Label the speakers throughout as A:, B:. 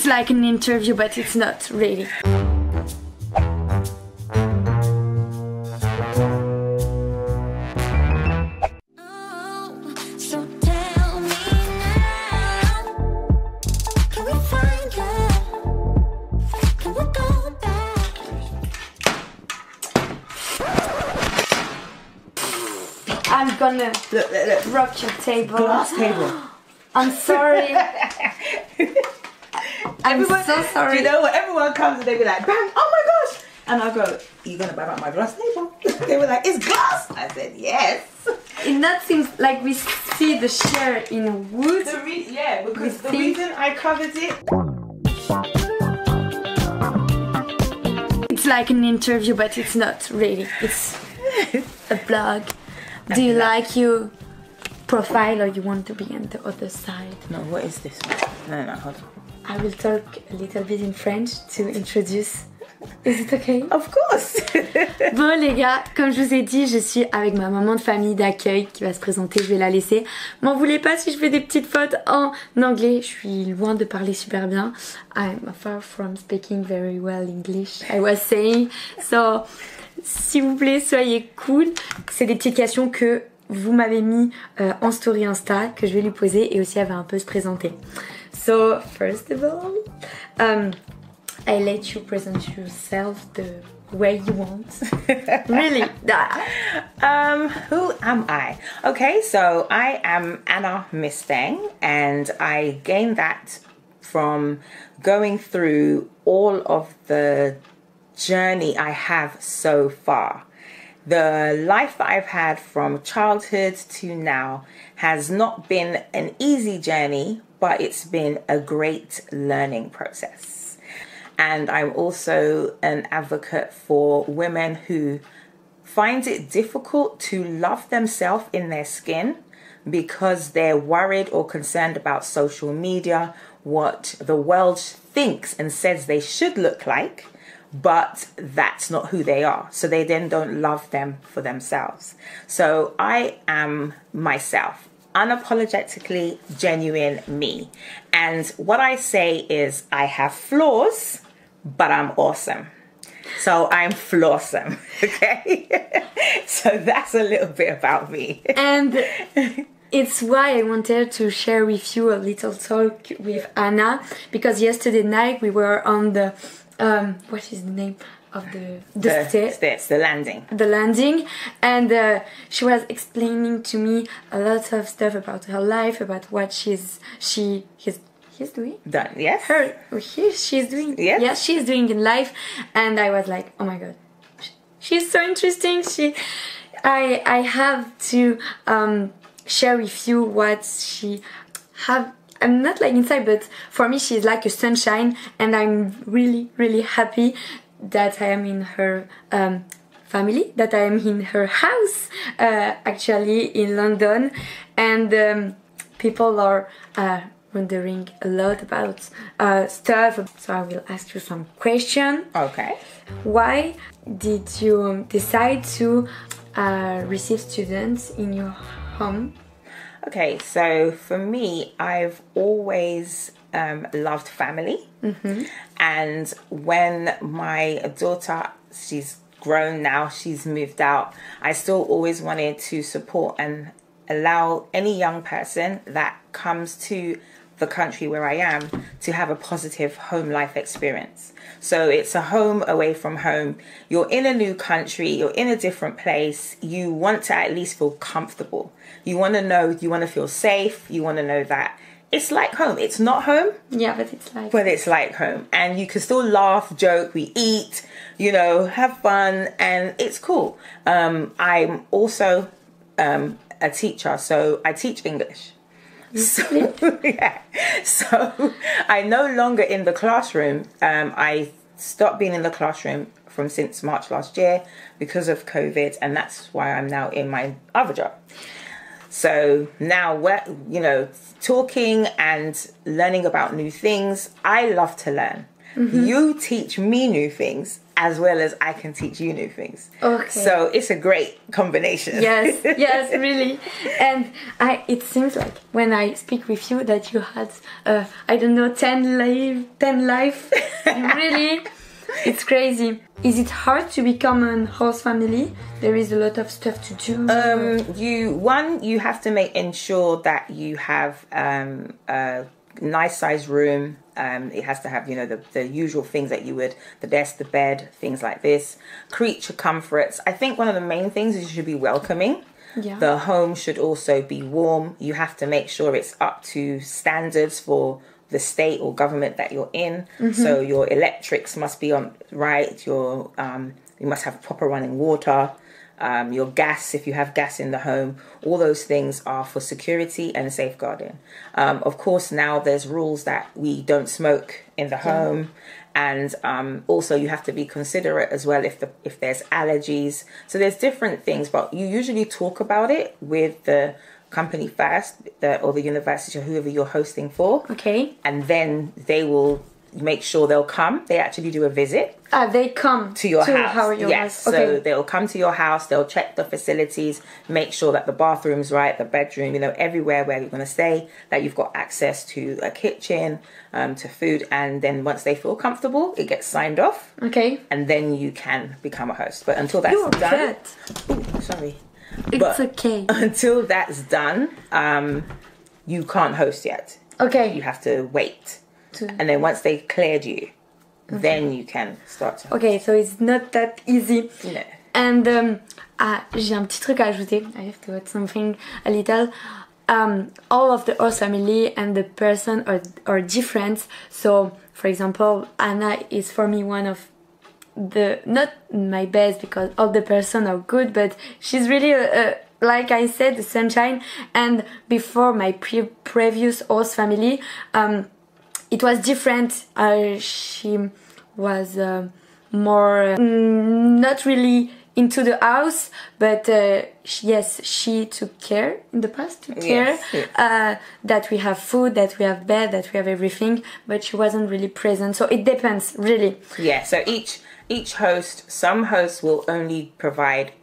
A: like an interview, but it's not really. I'm gonna look, rock your table.
B: Glass table.
A: I'm sorry. I'm so sorry.
B: Do you know what? Everyone comes and they be like, bang, oh my gosh. And I go, you gonna bang up my glass table? They were like, it's glass. I said, yes.
A: It not seems like we see the share in wood.
B: Yeah, because the reason I covered it.
A: It's like an interview, but it's not really. It's a blog. Do you like your profile or you want to be on the other side?
B: No, what is this? No, hold on.
A: I will talk a little bit in French to introduce. Is it okay?
B: Of course.
A: Bon les gars, comme je vous ai dit, je suis avec ma maman de famille d'accueil qui va se présenter, je vais la laisser. M'en voulez pas si je fais des petites fautes en anglais, je suis loin de parler super bien. I'm far from speaking very well English, I was saying. So, s'il vous plaît, soyez cool. C'est des petites questions que vous m'avez mis en story Insta, que je vais lui poser et aussi elle va un peu se présenter. So, first of all, I let you present yourself the way you want. Really?
B: Who am I? Okay, so I am Anna Mustang, and I gained that from going through all of the journey I have so far. The life that I've had from childhood to now has not been an easy journey, but it's been a great learning process. And I'm also an advocate for women who find it difficult to love themselves in their skin because they're worried or concerned about social media, what the world thinks and says they should look like, but that's not who they are. So they then don't love them for themselves. So I am myself, unapologetically genuine me. And what I say is I have flaws, but I'm awesome. So I'm flawsome, okay? So that's a little bit about me.
A: And it's why I wanted to share with you a little talk with Anna, because yesterday night we were on the what is the name of the
B: stairs, the landing.
A: The landing, and she was explaining to me a lot of stuff about her life, about what he's doing.
B: Done, yes.
A: She's doing.
B: Yes.
A: Yeah, she's doing in life, and I was like, oh my god, she's so interesting. I have to share with you what she have. I'm not like inside, but for me she's like a sunshine, and I'm really, really happy that I am in her family, that I am in her house, actually in London, and people are wondering a lot about stuff, so I will ask you some questions.
B: Okay.
A: Why did you decide to receive students in your home?
B: Okay, so for me, I've always loved family. Mm-hmm. And when my daughter, she's grown now, she's moved out, I still always wanted to support and allow any young person that comes to the country where I am to have a positive home life experience. So it's a home away from home. You're in a new country, you're in a different place. You want to at least feel comfortable. You want to know, you want to feel safe. You want to know that it's like home. It's not home.
A: Yeah, but it's like.
B: But it's like home. And you can still laugh, joke, we eat, you know, have fun, and it's cool. I'm also a teacher, so I teach English. So, yeah. So I'm no longer in the classroom. I stopped being in the classroom since March last year because of COVID, and that's why I'm now in my other job. So now we're, you know, talking and learning about new things. I love to learn. Mm-hmm. You teach me new things, as well as I can teach you new things.
A: Okay.
B: So it's a great combination.
A: Yes, yes, really. And it seems like when I speak with you that you had, I don't know, 10 life. Really, it's crazy. Is it hard to become a host family? There is a lot of stuff to do.
B: You have to ensure that you have a nice sized room. It has to have, you know, the usual things that you would, the desk, the bed, things like this. Creature comforts. I think one of the main things is you should be welcoming.
A: Yeah.
B: The home should also be warm. You have to make sure it's up to standards for the state or government that you're in. So your electrics must be on right. You must have proper running water. Your gas, if you have gas in the home, all those things are for security and safeguarding. Of course, now there's rules that we don't smoke in the home, and also you have to be considerate as well if there's allergies. So there's different things, but you usually talk about it with the company first, or the university or whoever you're hosting for.
A: Okay.
B: And then they will make sure they'll come. They actually do a visit.
A: They come
B: to your house.
A: Your
B: yes.
A: house. Okay.
B: So they'll come to your house. They'll check the facilities, make sure that the bathroom's right, the bedroom, you know, everywhere where you're going to stay, that you've got access to a kitchen, to food. And then once they feel comfortable, it gets signed off.
A: Okay.
B: And then you can become a host. But until that's done, ooh, sorry.
A: It's okay.
B: Until that's done, you can't host yet.
A: Okay.
B: You have to wait. And then once they cleared you, then you can start to...
A: Okay, so it's not that easy.
B: No.
A: And j'ai un petit truc à ajouter. I have to add something a little. All of the host family and the person are different. So, for example, Anna is for me one of the, not my best because all the person are good, but she's really like I said, the sunshine. And before my previous host family, it was different. She was more not really into the house, but yes, she took care in the past, that we have food, that we have bed, that we have everything, but she wasn't really present. So it depends, really.
B: Yeah, so each host, some hosts will only provide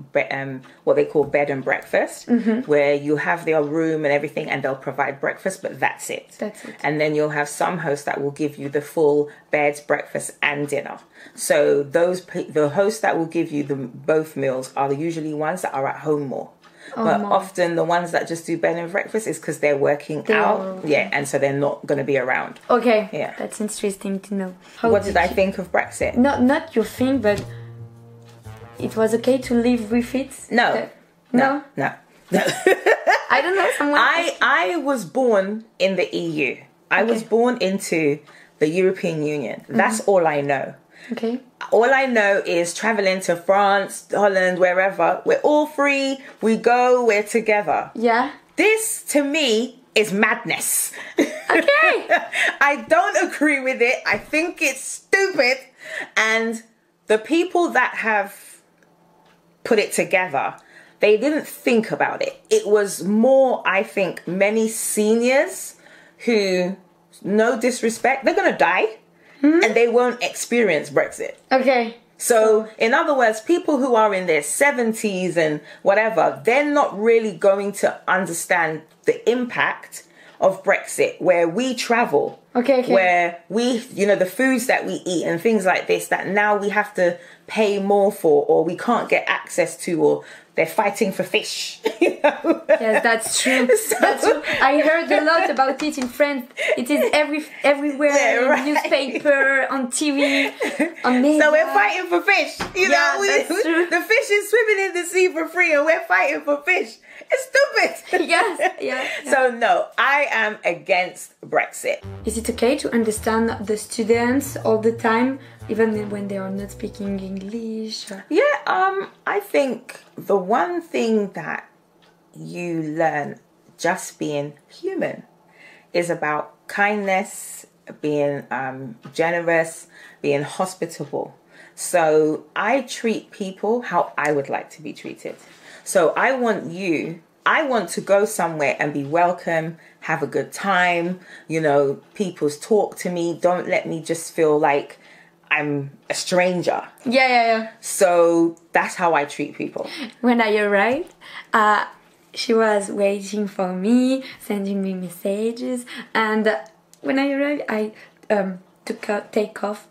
B: what they call bed and breakfast, where you have their room and everything, and they'll provide breakfast, but that's it.
A: That's it.
B: And then you'll have some hosts that will give you the full bed, breakfast, and dinner. So the hosts that will give you both meals are usually ones that are at home more. But often the ones that just do bed and breakfast is because they're working out. Yeah, and so they're not going to be around.
A: Okay,
B: yeah,
A: that's interesting to know.
B: What did I think of Brexit?
A: Not your thing, but it was okay to live with it?
B: No.
A: I don't know, someone...
B: I was born in the EU. I was born into the European Union. That's all I know.
A: Okay.
B: All I know is traveling to France, Holland, wherever. We're all free. We go. We're together.
A: Yeah.
B: This, to me, is madness.
A: Okay.
B: I don't agree with it. I think it's stupid. And the people that have put it together, they didn't think about it. It was more, I think, many seniors who, no disrespect, they're going to die. And they won't experience Brexit.
A: Okay.
B: So, in other words, people who are in their 70s and whatever, they're not really going to understand the impact of Brexit, where we travel.
A: Okay.
B: Where we, you know, the foods that we eat and things like this that now we have to pay more for, or we can't get access to, or they're fighting for fish. You know?
A: Yes, that's true. That's true. I heard a lot about it in France. It is everywhere, in newspaper, on TV, on media.
B: So we're fighting for fish. You know,
A: that's true.
B: The fish is swimming in the sea for free, and we're fighting for fish. It's stupid.
A: Yes.
B: So no, I am against Brexit.
A: Is it okay to understand the students all the time, even when they are not speaking English?
B: Yeah, I think the one thing that you learn just being human is about kindness, being generous, being hospitable. So I treat people how I would like to be treated. So I want to go somewhere and be welcome, have a good time, you know, people talk to me. Don't let me just feel like I'm a stranger.
A: Yeah.
B: So that's how I treat people.
A: When I arrived, she was waiting for me, sending me messages, and when I arrived, I took off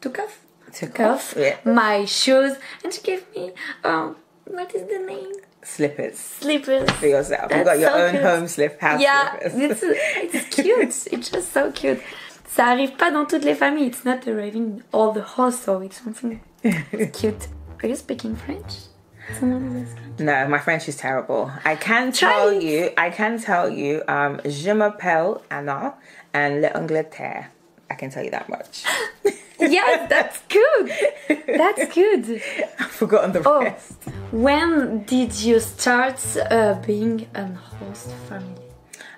B: Yeah.
A: my shoes, and she gave me what is the name?
B: Slippers.
A: Slippers
B: For yourself.
A: That's
B: You've got your
A: so
B: own
A: cute.
B: home slippers.
A: Yeah,
B: Slippers.
A: it's cute. It's just so cute. Ça arrive pas dans toutes les familles. It's not arriving in all the house, so it's something. It's cute. Are you speaking French? Someone is asking.
B: No, my French is terrible. I can tell you, je m'appelle Anna and l'Angleterre. I can tell you that much.
A: Yes, that's good. That's good.
B: I've forgotten the rest.
A: When did you start being a host family?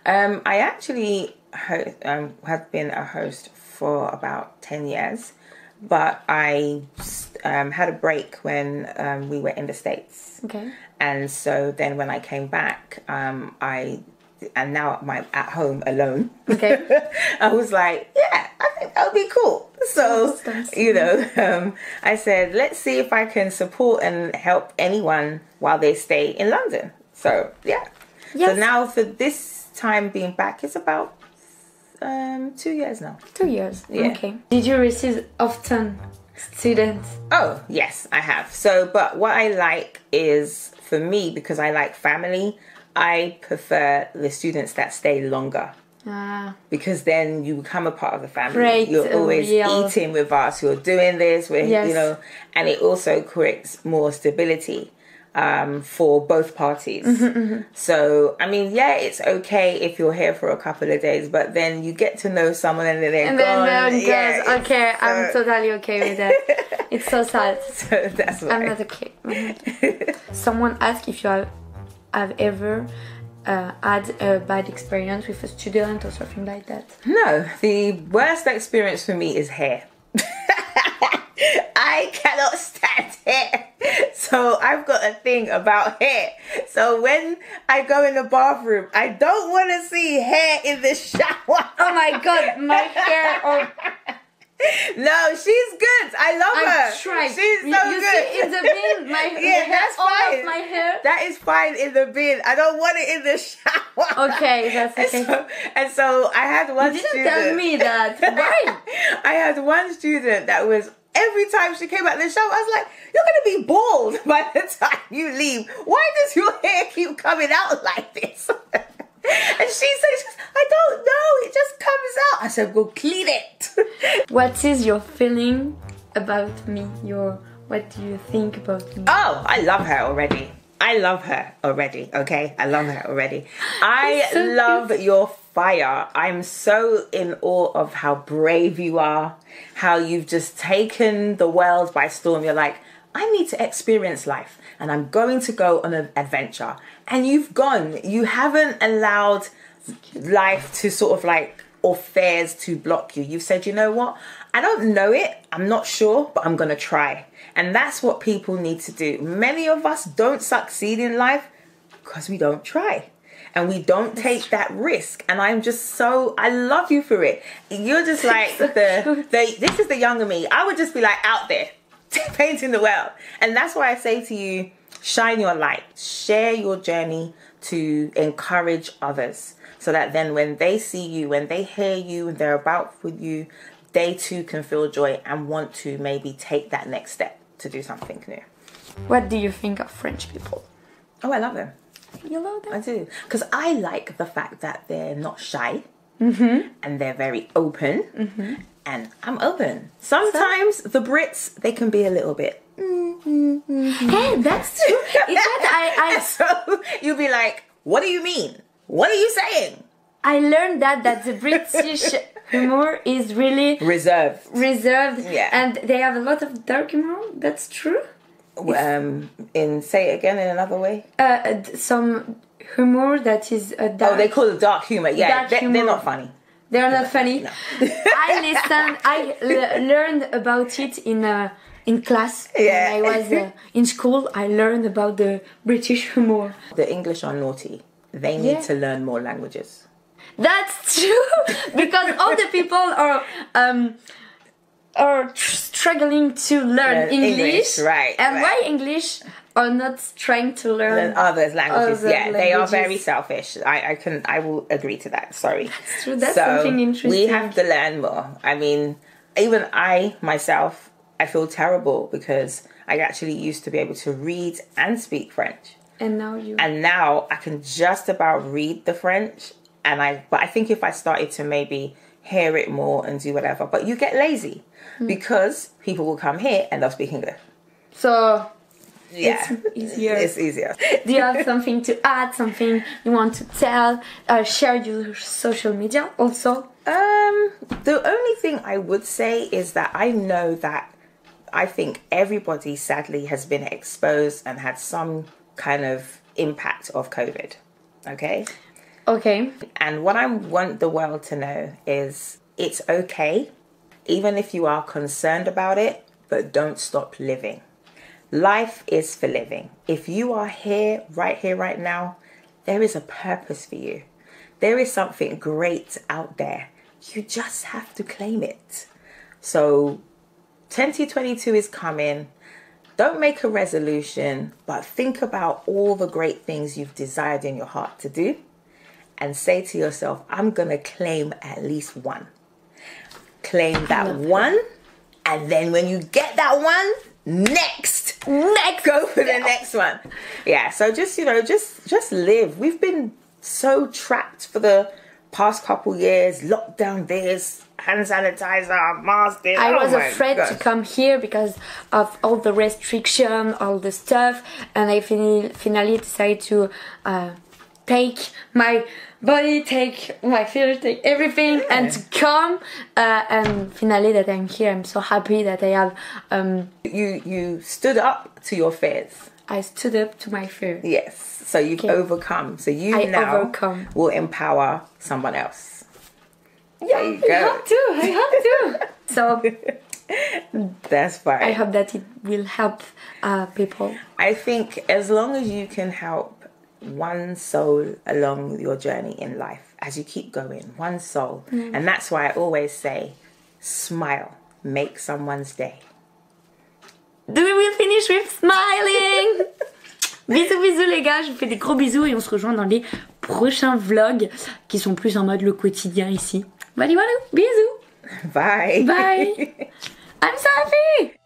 B: I actually have been a host for about 10 years, but I had a break when we were in the States.
A: Okay.
B: And so then when I came back, and now I'm at home alone.
A: Okay.
B: I was like, yeah, I think that would be cool. So, you know, I said, let's see if I can support and help anyone while they stay in London. So, yeah.
A: Yes.
B: So now for this time being back, it's about 2 years now.
A: 2 years.
B: Yeah.
A: Okay. Did you receive often students?
B: Oh, yes, I have. So, but what I like is, for me, because I like family, I prefer the students that stay longer. Because then you become a part of the family.
A: Great,
B: you're always eating with us, you're doing this, you know, and it also creates more stability for both parties. So, I mean, yeah, it's okay if you're here for a couple of days, but then you get to know someone and then they're gone.
A: Then goes, okay, I'm totally okay with that. It's so sad.
B: So that's why.
A: I'm not okay. Someone asked if you have ever had a bad experience with a student or something like that.
B: No, the worst experience for me is hair. I cannot stand hair. So I've got a thing about hair. So when I go in the bathroom, I don't want to see hair in the shower.
A: Oh my god, my hair.
B: No, she's good. I love her.
A: Tried.
B: She's so
A: you
B: good.
A: See in the bin, my hair,
B: that's
A: all
B: fine.
A: of my hair.
B: That is fine in the bin. I don't want it in the shower.
A: Okay, that's okay.
B: And so I had one
A: you
B: student.
A: didn't tell me that. Why?
B: I had one student that was, every time she came out of the shower, I was like, you're going to be bald by the time you leave. Why does your hair keep coming out like this? And she says, I don't know, it just comes out. I said, go clean it.
A: What is your feeling about me? What do you think about me?
B: Oh, I love her already. I love her already, okay? I love her already. I
A: so
B: love your fire. I'm so in awe of how brave you are, how you've just taken the world by storm. You're like, I need to experience life and I'm going to go on an adventure. And you've gone. You haven't allowed life to sort of like, or fears to block you. You've said, you know what? I don't know it. I'm not sure, but I'm going to try. And that's what people need to do. Many of us don't succeed in life because we don't try. And we don't take that risk. And I'm just so, I love you for it. You're just like, this is the younger me. I would just be like out there, painting the world. And that's why I say to you, shine your light. Share your journey to encourage others. So that then when they see you, when they hear you, and they're about with you, they too can feel joy and want to maybe take that next step to do something new.
A: What do you think of French people?
B: Oh, I love them.
A: You love them?
B: I do. Because I like the fact that they're not shy. And they're very open. And I'm open. Sometimes the Brits, they can be a little bit.
A: Hey, that's true. It's that
B: So you'll be like, what do you mean? What are you saying?
A: I learned that the British humor is really
B: reserved.
A: Yeah. And they have a lot of dark humor. That's true.
B: Say it again in another way.
A: Some humor that is dark.
B: Oh, they call it dark humor. Yeah, they're not funny.
A: They're not funny. No. I learned about it in class.
B: Yeah.
A: When I was in school, I learned about the British humor.
B: The English are naughty. They need to learn more languages. That's
A: true, because all the people are struggling to learn English,
B: right?
A: And
B: right.
A: why English are not trying to learn
B: others languages?
A: Other
B: yeah,
A: languages.
B: They are very selfish. I will agree to that. Sorry.
A: That's true. That's
B: so
A: something interesting.
B: We have to learn more. I mean, even I myself, I feel terrible because I actually used to be able to read and speak French.
A: And now
B: I can just about read the French, but I think if I started to maybe hear it more and do whatever, but you get lazy because people will come here and they'll speak English.
A: So
B: yeah,
A: it's easier.
B: It's easier.
A: Do you have something to add? Something you want to tell? Share your social media also.
B: The only thing I would say is that I know that I think everybody sadly has been exposed and had some kind of impact of COVID. Okay?
A: Okay.
B: And what I want the world to know is it's okay, even if you are concerned about it, but don't stop living. Life is for living. If you are here, right now, there is a purpose for you. There is something great out there. You just have to claim it. So 2022 is coming. Don't make a resolution, but think about all the great things you've desired in your heart to do and say to yourself, I'm going to claim at least one. Claim that one. And then when you get that one, next go for the next one. Yeah, so just live. We've been so trapped for the past couple years, lockdown this, hand sanitizer, mask this.
A: I was afraid to come here because of all the restriction, all the stuff, and I finally decided to take my body, take my fear, take everything, and to come. And finally, that I'm here, I'm so happy that I have.
B: You stood up to your fears.
A: I stood up to my fear.
B: Yes. So you've overcome. So you now will empower someone else.
A: Yeah,
B: there you go.
A: I have to. So
B: that's fine.
A: I hope that it will help people.
B: I think as long as you can help one soul along your journey in life, as you keep going, one soul. And that's why I always say, smile, make someone's day.
A: We will finish with smiling. Bisous bisous les gars, je vous fais des gros bisous et on se rejoint dans les prochains vlogs qui sont plus en mode le quotidien ici. Voilà, bisous.
B: Bye.
A: Bye. I'm so happy.